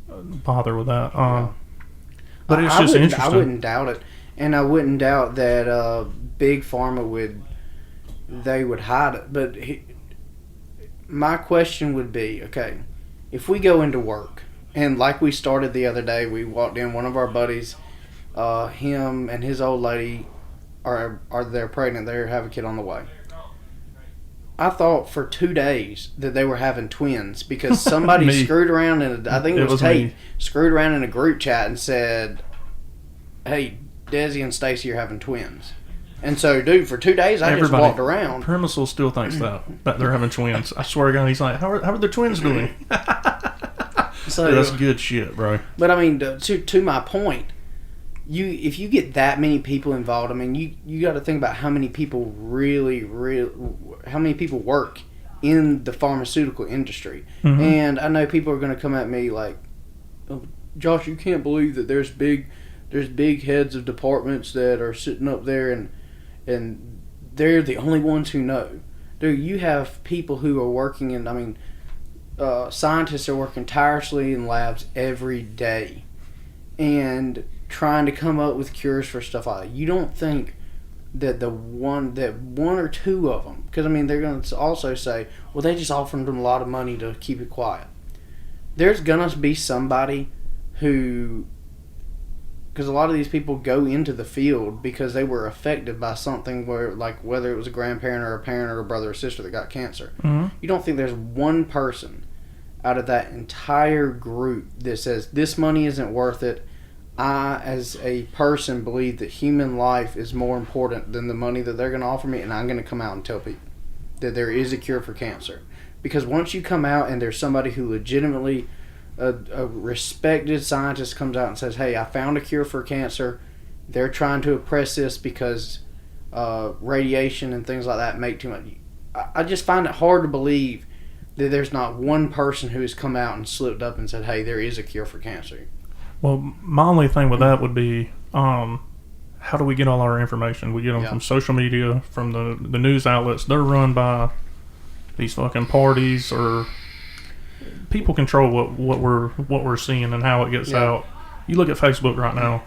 Speaker 3: bother with that. But it's just interesting.
Speaker 4: I wouldn't doubt it, and I wouldn't doubt that Big Pharma would hide it. But my question would be, okay, if we go into work, and like we started the other day, we walked in, one of our buddies, him and his old lady are they're pregnant, they have a kid on the way. I thought for 2 days that they were having twins because somebody screwed around I think it was Tate, screwed around in a group chat and said, hey, Desi and Stacy are having twins. And so, dude, for 2 days, I just walked around.
Speaker 3: Premisel still thinks that they're having twins. I swear to God, he's like, how are their twins doing? So that's good shit, bro.
Speaker 4: But, I mean, to my point, if you get that many people involved, I mean, you got to think about how many people how many people work in the pharmaceutical industry. Mm-hmm. And I know people are going to come at me like, oh, Josh, you can't believe that there's big heads of departments that are sitting up there and they're the only ones who know. Dude, you have people who are working in, I mean, scientists are working tirelessly in labs every day and trying to come up with cures for stuff like that. You don't think that one or two of them, because I mean they're going to also say, well, they just offered them a lot of money to keep it quiet. There's going to be somebody who, because a lot of these people go into the field because they were affected by something where, like, whether it was a grandparent or a parent or a brother or sister that got cancer. Mm-hmm. You don't think there's one person out of that entire group that says this money isn't worth it. I, as a person, believe that human life is more important than the money that they're going to offer me, and I'm going to come out and tell people that there is a cure for cancer. Because once you come out and there's somebody who legitimately, a respected scientist comes out and says, hey, I found a cure for cancer, they're trying to oppress this because radiation and things like that make too much. I just find it hard to believe that there's not one person who has come out and slipped up and said, hey, there is a cure for cancer.
Speaker 3: Well, my only thing with that would be, how do we get all our information? We get them from social media, from the news outlets. They're run by these fucking parties, or people control what we're seeing and how it gets out. You look at Facebook right now.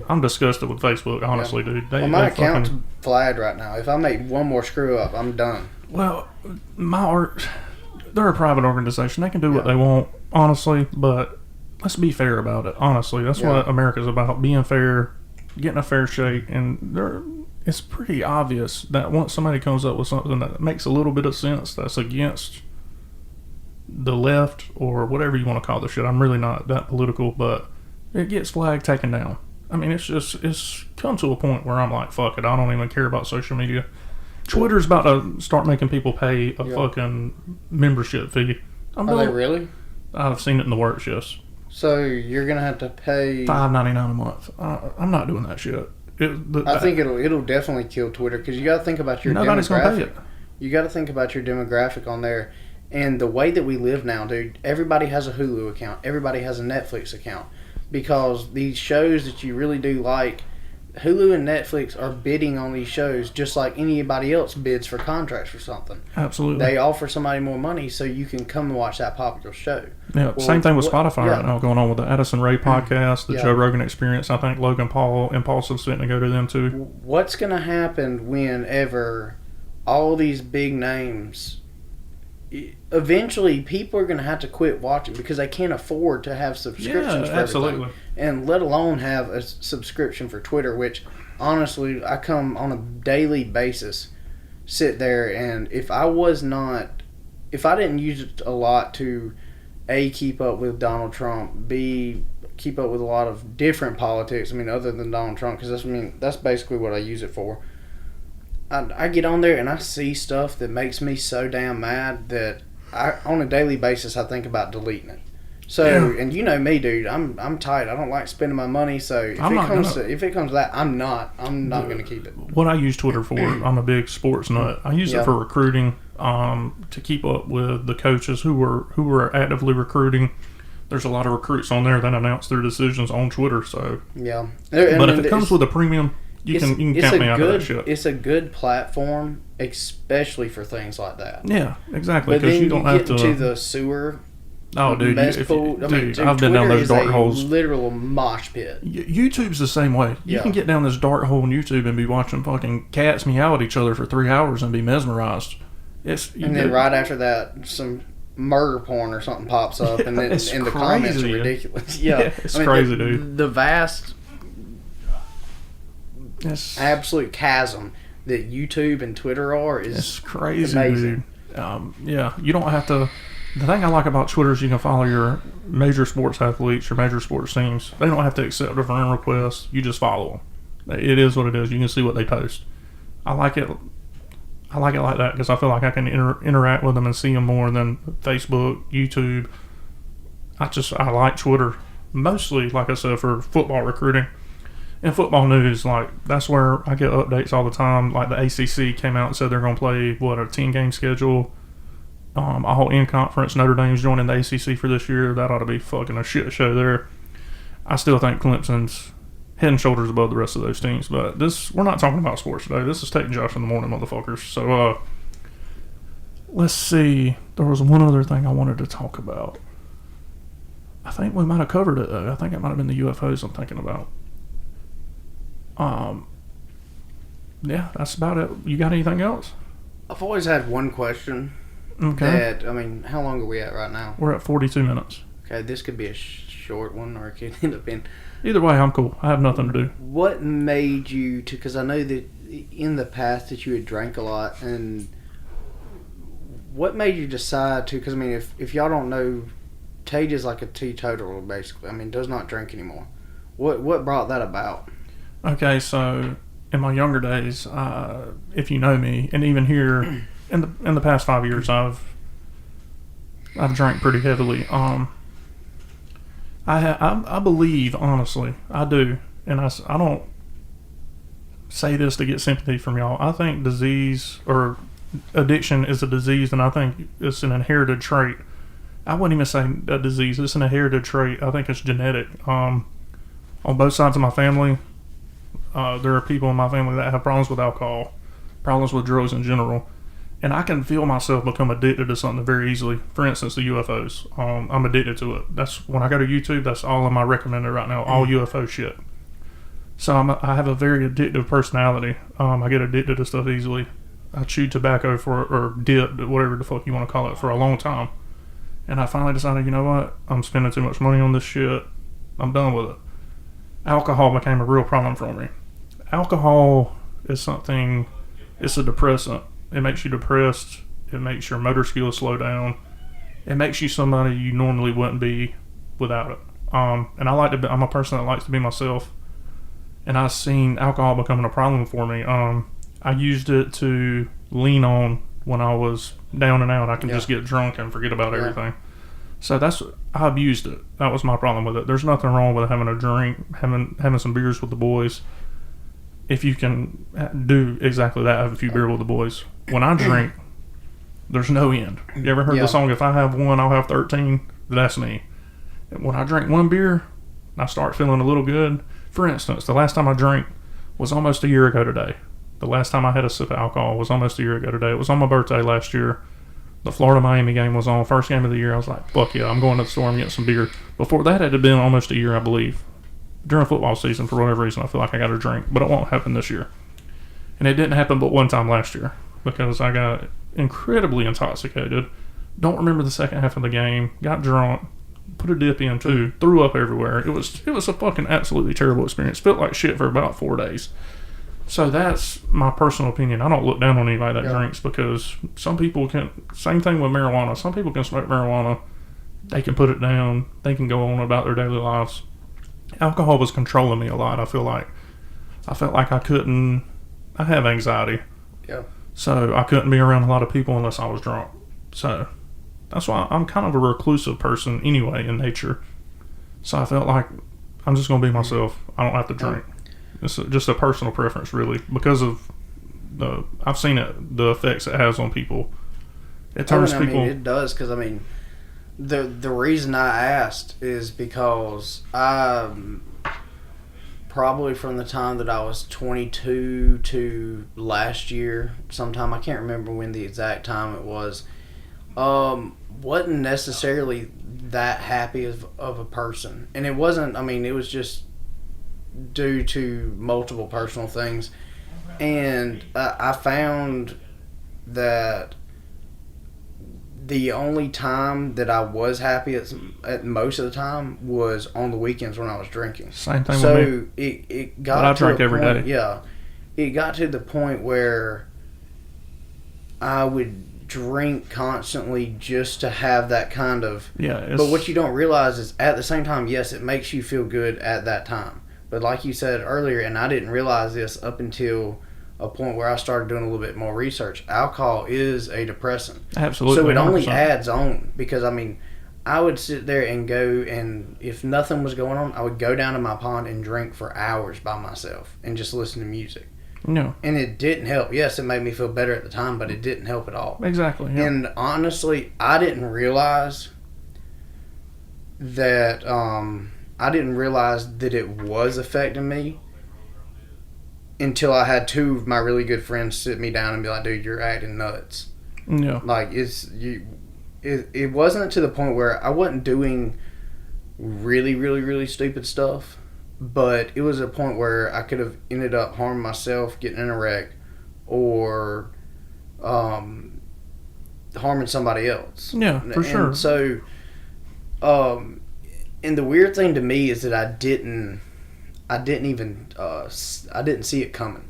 Speaker 3: I'm disgusted with Facebook, honestly, dude.
Speaker 4: My account's flagged right now. If I make one more screw up, I'm done.
Speaker 3: Well, they're a private organization. They can do what they want, honestly, but let's be fair about it. Honestly, that's what America's about: being fair, getting a fair shake. And it's pretty obvious that once somebody comes up with something that makes a little bit of sense, that's against the left or whatever you want to call the shit. I'm really not that political, but it gets flagged, taken down. I mean, it's come to a point where I'm like, fuck it, I don't even care about social media. Twitter's about to start making people pay a
Speaker 4: Yeah.
Speaker 3: fucking membership fee.
Speaker 4: Are they really?
Speaker 3: I've seen it in the works, yes.
Speaker 4: So you're gonna have to pay.
Speaker 3: $5.99 a month. I'm not doing that shit.
Speaker 4: I think it'll definitely kill Twitter because you got to think about your
Speaker 3: nobody's
Speaker 4: demographic.
Speaker 3: gonna pay it.
Speaker 4: You got to think about your demographic on there, and the way that we live now, dude. Everybody has a Hulu account. Everybody has a Netflix account because these shows that you really do like, Hulu and Netflix are bidding on these shows just like anybody else bids for contracts for something.
Speaker 3: Absolutely.
Speaker 4: They offer somebody more money so you can come and watch that popular show.
Speaker 3: Yeah,
Speaker 4: Well,
Speaker 3: same thing with Spotify
Speaker 4: yeah.
Speaker 3: right now going on with the Addison Rae podcast, the
Speaker 4: Yeah.
Speaker 3: Joe Rogan Experience. I think Logan Paul, Impulsive's fitting to go to them too.
Speaker 4: What's going to happen whenever all these big names, eventually people are going to have to quit watching because they can't afford to have subscriptions for
Speaker 3: absolutely.
Speaker 4: everything. And let alone have a subscription for Twitter, which honestly I come on a daily basis, sit there, and if I didn't use it a lot to A, keep up with Donald Trump, B, keep up with a lot of different politics, other than Donald Trump, because that's basically what I use it for. I get on there and I see stuff that makes me so damn mad that on a daily basis I think about deleting it. So,
Speaker 3: Yeah.
Speaker 4: and you know me, dude, I'm tight. I don't like spending my money. So if it comes to that, I'm not going to keep it.
Speaker 3: What I use Twitter for, I'm a big sports nut. I use
Speaker 4: Yeah.
Speaker 3: it for recruiting, to keep up with the coaches who were actively recruiting. There's a lot of recruits on there that announce their decisions on Twitter. So,
Speaker 4: Yeah.
Speaker 3: but if it comes with a premium, you can count me out of that shit.
Speaker 4: It's a good platform, especially for things like that.
Speaker 3: Yeah, exactly.
Speaker 4: But
Speaker 3: Because
Speaker 4: then
Speaker 3: you don't have
Speaker 4: get
Speaker 3: to.
Speaker 4: into the sewer.
Speaker 3: Oh, dude,
Speaker 4: Cesspool.
Speaker 3: dude, I've been down
Speaker 4: Twitter
Speaker 3: those
Speaker 4: is
Speaker 3: dark
Speaker 4: a
Speaker 3: holes.
Speaker 4: literal mosh pit.
Speaker 3: YouTube's the same way. You
Speaker 4: Yeah.
Speaker 3: can get down this dark hole on YouTube and be watching fucking cats meow at each other for 3 hours and be mesmerized.
Speaker 4: And then right after that, some murder porn or something pops up, and then
Speaker 3: It's
Speaker 4: and the comments are
Speaker 3: crazy.
Speaker 4: ridiculous. Yeah,
Speaker 3: It's crazy, dude.
Speaker 4: The vast,
Speaker 3: It's
Speaker 4: absolute chasm that YouTube and Twitter are is
Speaker 3: It's crazy,
Speaker 4: amazing.
Speaker 3: dude. Yeah, you don't have to. The thing I like about Twitter is you can follow your major sports athletes, your major sports teams. They don't have to accept a friend request. You just follow them. It is what it is. You can see what they post. I like it. I like it like that because I feel like I can interact with them and see them more than Facebook, YouTube. I like Twitter mostly, like I said, for football recruiting and football news. Like that's where I get updates all the time. Like the ACC came out and said they're going to play a 10-game schedule. All in conference. Notre Dame's joining the ACC for this year. That ought to be fucking a shit show there. I still think Clemson's head and shoulders above the rest of those teams. But we're not talking about sports today. This is Taking Josh in the Morning, motherfuckers. So let's see. There was one other thing I wanted to talk about. I think we might have covered it though. I think it might have been the UFOs I'm thinking about. Yeah, that's about it. You got anything else?
Speaker 4: I've always had one question.
Speaker 3: Okay.
Speaker 4: How long are we at right now?
Speaker 3: We're at 42 minutes.
Speaker 4: Okay, this could be a short one, or it could end up being.
Speaker 3: Either way, I'm cool. I have nothing to do.
Speaker 4: What made you to? Because I know that in the past that you had drank a lot, and what made you decide to? Because if y'all don't know, Tage is like a teetotaler, basically. Does not drink anymore. What brought that about?
Speaker 3: Okay, so in my younger days, if you know me, and even here in the past 5 years, I've drank pretty heavily. I believe, honestly, I do, and I don't say this to get sympathy from y'all. I think disease or addiction is a disease, and I think it's an inherited trait. I wouldn't even say a disease. It's an inherited trait. I think it's genetic. On both sides of my family, there are people in my family that have problems with alcohol, problems with drugs in general. And I can feel myself become addicted to something very easily. For instance, the UFOs. I'm addicted to it. That's when I go to YouTube. That's all of my recommended right now. All UFO shit. So I have a very addictive personality. I get addicted to stuff easily. I chewed tobacco or dipped, whatever the fuck you want to call it, for a long time. And I finally decided, you know what? I'm spending too much money on this shit. I'm done with it. Alcohol became a real problem for me. Alcohol is something. It's a depressant. It makes you depressed. It makes your motor skills slow down. It makes you somebody you normally wouldn't be without it. And I'm a person that likes to be myself. And I've seen alcohol becoming a problem for me. I used it to lean on when I was down and out. I can just get drunk and forget about everything. So I abused it. That was my problem with it. There's nothing wrong with having a drink, having some beers with the boys. If you can do exactly that, have a few beers with the boys. When I drink, there's no end. You ever heard the song, if I have one, I'll have 13? That's me. When I drink one beer, I start feeling a little good. For instance, the last time I drank was almost a year ago today. The last time I had a sip of alcohol was almost a year ago today. It was on my birthday last year. The Florida-Miami game was on. First game of the year. I was like, fuck yeah, I'm going to the store and getting some beer. Before that, it had been almost a year, I believe. During football season, for whatever reason, I feel like I got a drink. But it won't happen this year. And it didn't happen but one time last year. Because I got incredibly intoxicated. Don't remember the second half of the game. Got drunk. Put a dip in, too. Threw up everywhere. It was a fucking absolutely terrible experience. Felt like shit for about 4 days. So that's my personal opinion. I don't look down on anybody that drinks, because some people can. Same thing with marijuana. Some people can smoke marijuana. They can put it down. They can go on about their daily lives. Alcohol was controlling me a lot. I felt like I couldn't. I have anxiety.
Speaker 4: Yeah.
Speaker 3: So I couldn't be around a lot of people unless I was drunk. So that's why I'm kind of a reclusive person anyway in nature. So I felt like I'm just going to be myself. I don't have to drink. It's just a personal preference, really, because of I've seen the effects it has on people. It turns people.
Speaker 4: I mean, it does, because the reason I asked is because probably from the time that I was 22 to last year, sometime, I can't remember when the exact time it was, wasn't necessarily that happy of a person. And it wasn't, it was just due to multiple personal things. And I found that the only time that I was happy at most of the time was on the weekends when I was drinking.
Speaker 3: Same thing with me.
Speaker 4: So it got
Speaker 3: I
Speaker 4: to
Speaker 3: drank
Speaker 4: a
Speaker 3: every
Speaker 4: point,
Speaker 3: day.
Speaker 4: Yeah. It got to the point where I would drink constantly just to have that kind of...
Speaker 3: Yeah.
Speaker 4: But what you don't realize is, at the same time, yes, it makes you feel good at that time. But like you said earlier, and I didn't realize this up until a point where I started doing a little bit more research, alcohol is a depressant.
Speaker 3: Absolutely.
Speaker 4: So it only
Speaker 3: 100%.
Speaker 4: adds on, because I would sit there and go, and if nothing was going on, I would go down to my pond and drink for hours by myself and just listen to music.
Speaker 3: No.
Speaker 4: And it didn't help. Yes, it made me feel better at the time, but it didn't help at all.
Speaker 3: Exactly. Yeah.
Speaker 4: And honestly, I didn't realize that it was affecting me until I had two of my really good friends sit me down and be like, dude, you're acting nuts.
Speaker 3: Yeah.
Speaker 4: Like, it wasn't to the point where I wasn't doing really, really, really stupid stuff, but it was a point where I could have ended up harming myself, getting in a wreck, or harming somebody else.
Speaker 3: Yeah, for sure.
Speaker 4: And so, and the weird thing to me is that I didn't see it coming.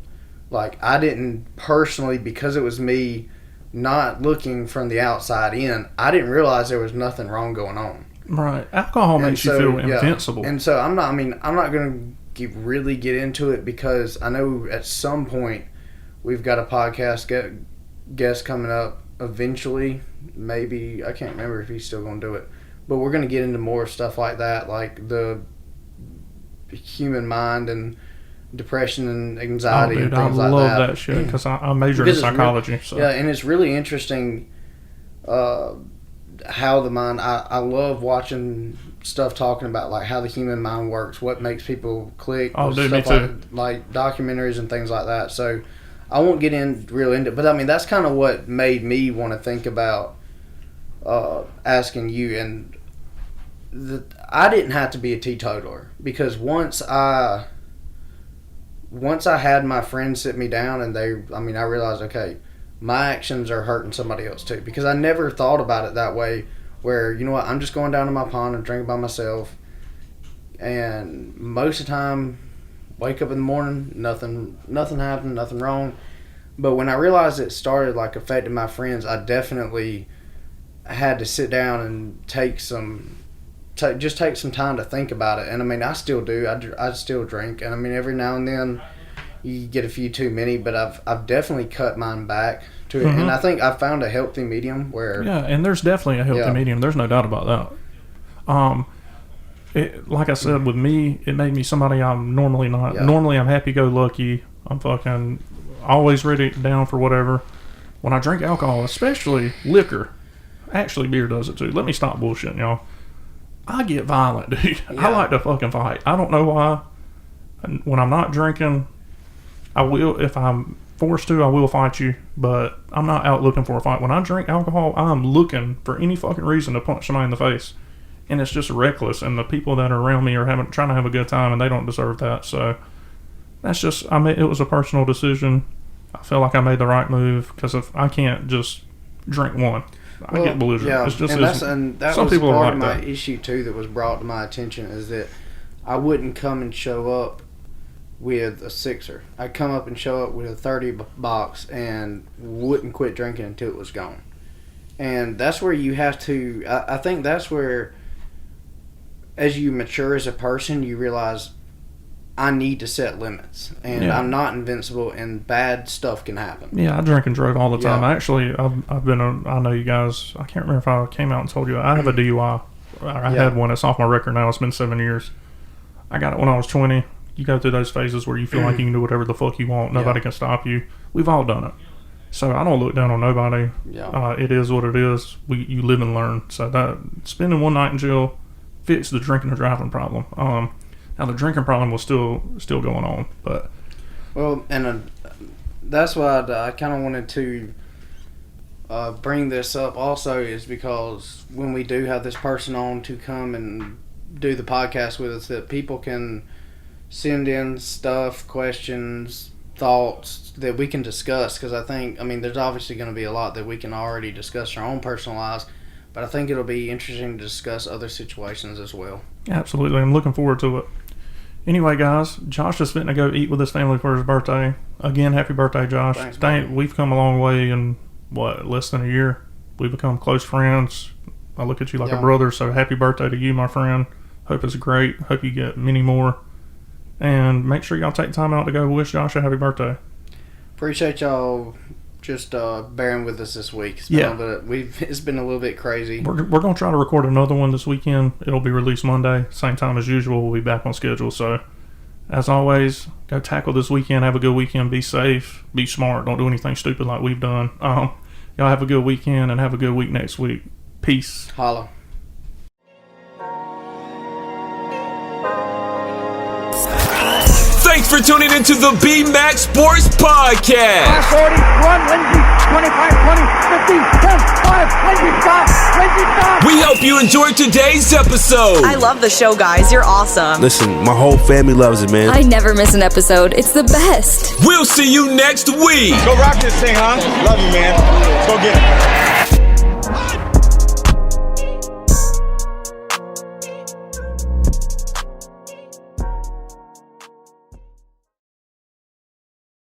Speaker 4: Like, I didn't personally, because it was me not looking from the outside in, I didn't realize there was nothing wrong going on.
Speaker 3: Right. Alcohol makes you feel invincible.
Speaker 4: And so I'm not going to really get into it, because I know at some point we've got a podcast guest coming up eventually. Maybe, I can't remember if he's still going to do it. But we're going to get into more stuff like that, like the human mind and depression and anxiety and things like that.
Speaker 3: I love that shit, because I majored in psychology.
Speaker 4: Yeah, and it's really interesting how the mind... I love watching stuff talking about like how the human mind works, what makes people click.
Speaker 3: Oh, dude,
Speaker 4: stuff
Speaker 3: me too.
Speaker 4: Like documentaries and things like that. So I won't get real into it, but that's kind of what made me want to think about asking you. And I didn't have to be a teetotaler, because once I had my friends sit me down and I realized, okay, my actions are hurting somebody else too, because I never thought about it that way, where, you know what, I'm just going down to my pond and drinking by myself, and most of the time wake up in the morning, nothing happened, nothing wrong. But when I realized it started like affecting my friends, I definitely had to sit down and take some time to think about it. And I still do. I still drink, and every now and then, you get a few too many, but I've definitely cut mine back to it, and I think I found a healthy medium where
Speaker 3: and there's definitely a healthy medium. There's no doubt about that. Like I said, with me, it made me somebody I'm normally not.
Speaker 4: Yeah.
Speaker 3: Normally, I'm happy-go-lucky. I'm fucking always ready, down for whatever. When I drink alcohol, especially liquor, actually beer does it too. Let me stop bullshitting, y'all. I get violent, dude.
Speaker 4: Yeah.
Speaker 3: I like to fucking fight. I don't know why. When I'm not drinking, I will, if I'm forced to, I will fight you, but I'm not out looking for a fight. When I drink alcohol, I'm looking for any fucking reason to punch somebody in the face. And it's just reckless, and the people that are around me are trying to have a good time, and they don't deserve that. So that's just, it was a personal decision. I feel like I made the right move, because if I can't just drink one, I get belligerent.
Speaker 4: Yeah,
Speaker 3: it's just,
Speaker 4: and that
Speaker 3: some
Speaker 4: was
Speaker 3: people
Speaker 4: part
Speaker 3: are
Speaker 4: of
Speaker 3: like
Speaker 4: my
Speaker 3: that.
Speaker 4: issue too that was brought to my attention, is that I wouldn't come and show up with a 6er. I'd come up and show up with a 30 box and wouldn't quit drinking until it was gone. And that's where you have to, I think that's where, as you mature as a person, you realize I need to set limits, and I'm not invincible, and bad stuff can happen.
Speaker 3: Yeah, I drink and drove all the time.
Speaker 4: Yeah.
Speaker 3: Actually, I've been I know you guys, I can't remember if I came out and told you, I have a DUI. I had one. It's off my record now. It's been 7 years. I got it when I was 20. You go through those phases where you feel like you can do whatever the fuck you want. Nobody can stop you. We've all done it. So I don't look down on nobody.
Speaker 4: Yeah.
Speaker 3: It is what it is. You live and learn. So that spending one night in jail fixed the drinking and driving problem. Now the drinking problem was still going on, but
Speaker 4: that's why I kind of wanted to bring this up also, is because when we do have this person on to come and do the podcast with us, that people can send in stuff, questions, thoughts that we can discuss, because I mean there's obviously going to be a lot that we can already discuss our own personal lives, but I think it'll be interesting to discuss other situations as well.
Speaker 3: Absolutely. I'm looking forward to it. Anyway, guys, Josh is fitting to go eat with his family for his birthday. Again, happy birthday, Josh.
Speaker 4: Thanks,
Speaker 3: we've come a long way in, less than a year. We've become close friends. I look at you like a brother, so happy birthday to you, my friend. Hope it's great. Hope you get many more. And make sure y'all take time out to go wish Josh a happy birthday.
Speaker 4: Appreciate y'all just bearing with us this week. It's been a little bit crazy.
Speaker 3: We're going to try to record another one this weekend. It'll be released Monday, same time as usual. We'll be back on schedule. So, as always, go tackle this weekend. Have a good weekend. Be safe. Be smart. Don't do anything stupid like we've done. Y'all have a good weekend and have a good week next week. Peace.
Speaker 4: Holla.
Speaker 1: Thanks for tuning into the B-Max Sports Podcast.
Speaker 5: 40, run, Lindsay, 25, 20, 50, 10, 5, Lindsay, stop.
Speaker 1: We hope you enjoyed today's episode.
Speaker 6: I love the show, guys. You're awesome.
Speaker 7: Listen, my whole family loves it, man.
Speaker 8: I never miss an episode. It's the best.
Speaker 1: We'll see you next week.
Speaker 2: Go rock this thing, huh? Love you, man. Let's go get it.